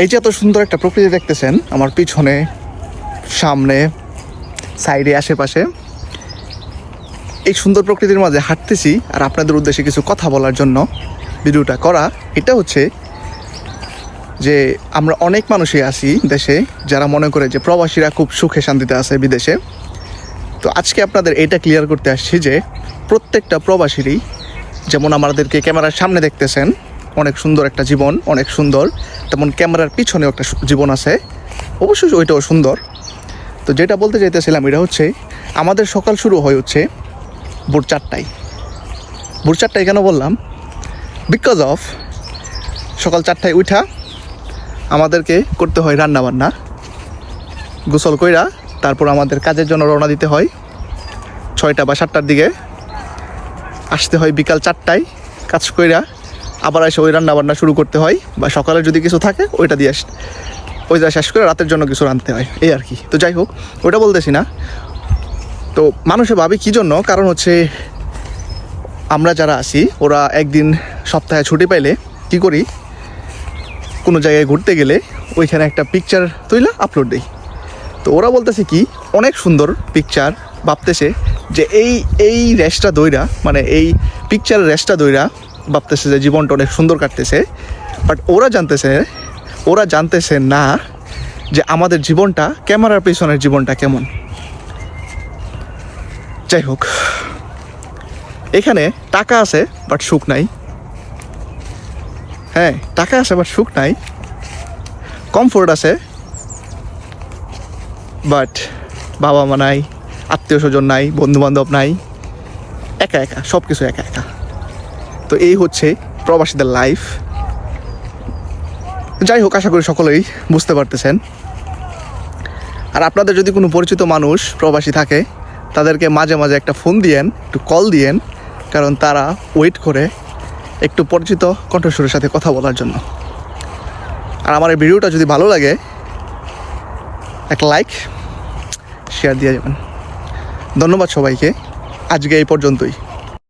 এই যে এত সুন্দর একটা প্রকৃতি দেখতেছেন আমার পিছনে, সামনে, সাইডে, আশেপাশে, এই সুন্দর প্রকৃতির মাঝে হাঁটতেছি আর আপনাদের উদ্দেশ্যে কিছু কথা বলার জন্য ভিডিওটা করা। এটা হচ্ছে যে আমরা অনেক মানুষই আছি দেশে যারা মনে করে যে প্রবাসীরা খুব সুখে শান্তিতে আছে বিদেশে। তো আজকে আপনাদের এটা ক্লিয়ার করতে আসছি যে প্রত্যেকটা প্রবাসীরই, যেমন আমাদেরকে ক্যামেরার সামনে দেখতেছেন অনেক সুন্দর একটা জীবন, অনেক সুন্দর, তেমন ক্যামেরার পিছনেও একটা জীবন আছে, অবশ্যই ওইটাও সুন্দর। তো যেটা বলতে চাইতেছিলাম এটা হচ্ছে আমাদের সকাল শুরু হচ্ছে ভোর 4টায়। ভোর 4টায় কেন বললাম? বিকজ অফ সকাল 4টায় উঠা আমাদেরকে করতে হয় রান্নাবান্না, গোসল কইরা তারপর আমাদের কাজের জন্য রওনা দিতে হয় 6টা বা 7টার দিকে, আসতে হয় বিকাল 4টায়, কাজ কইরা আবার এসে ওই রান্নাবান্না শুরু করতে হয়, বা সকালে যদি কিছু থাকে ওইটা দিয়ে ওইটা শেষ করে রাতের জন্য কিছু রাঁধতে হয়, এই আর কি। তো যাই হোক, ওইটা বলতেছি না। তো মানুষে ভাবে কী জন্য, কারণ হচ্ছে আমরা যারা আছি ওরা একদিন সপ্তাহে ছুটি পাইলে কি করি, কোনো জায়গায় ঘুরতে গেলে ওইখানে একটা পিকচার তুইলা আপলোড দিই। তো ওরা বলতেছে কি অনেক সুন্দর পিকচার, ভাবতেছে যে এই রেসটা দইরা, মানে এই পিকচারের রেসটা দইরা ভাবতেছে যে জীবনটা অনেক সুন্দর কাটতেছে। বাট ওরা জানতেছে না যে আমাদের জীবনটা, ক্যামেরার পেছনের জীবনটা কেমন। যাই হোক, এখানে টাকা আছে বাট সুখ নাই। হ্যাঁ, টাকা আছে বাট সুখ নাই। কমফোর্ট আছে বাট বাবা মা নাই, আত্মীয় স্বজন নাই, বন্ধুবান্ধব নাই, একা একা, সব কিছু একা একা। তো এই হচ্ছে প্রবাসীদের লাইফ। যাই হোক, আশা করি সকলেই বুঝতে পারতেছেন। আর আপনাদের যদি কোনো পরিচিত মানুষ প্রবাসী থাকে তাদেরকে মাঝে মাঝে একটা ফোন দিয়েন, একটু কল দিয়েন, কারণ তারা ওয়েট করে একটু পরিচিত কণ্ঠস্বরের সাথে কথা বলার জন্য। আর আমার এই ভিডিওটা যদি ভালো লাগে একটা লাইক, শেয়ার দিয়ে যাবেন। ধন্যবাদ সবাইকে, আজকে এই পর্যন্তই।